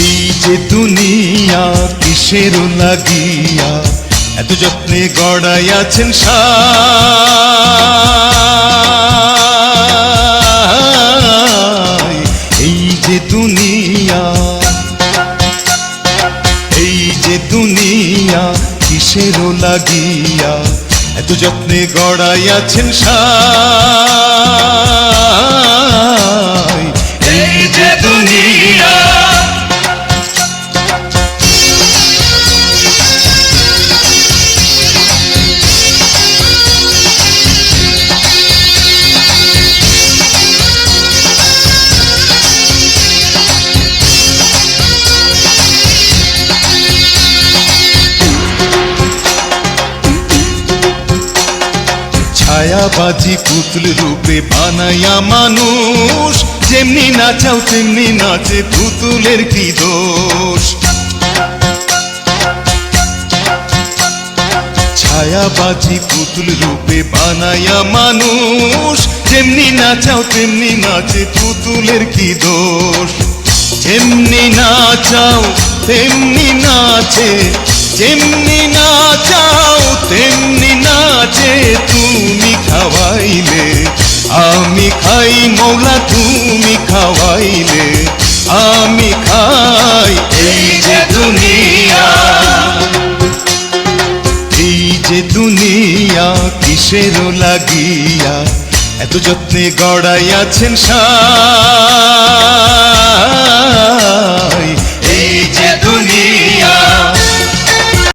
এই যে দুনিয়া কিসের লাগিয়া এত যত্নে গড়াইয়াছেন সাই। এই যে দুনিয়া, এই যে দুনিয়া কিসের লাগিয়া এত যত্নে গড়াইয়াছেন সাই। এই যে দুনিয়া ছায়াবাজি পুতুল রূপে বানাইয়া মানুষ, যেমনি নাচাও তেমনি নাচে, পুতুলের কি দোষ। ছায়াবাজি পুতুল রূপে বানাইয়া মানুষ, যেমনি নাচাও তেমনি নাচে, পুতুলের কি দোষ। যেমনি নাচাও তেমনি নাচে, যেমনি নাচাও তেমনি নাচে। তুমি খাওয়াইলে আমি খাই মৌলা, তুমি খাওয়াইলে আমি খাই। এই যে দুনিয়া, এই যে দুনিয়া কিসের লাগিয়া এত যত্নে গড়াইয়াছেন সাই।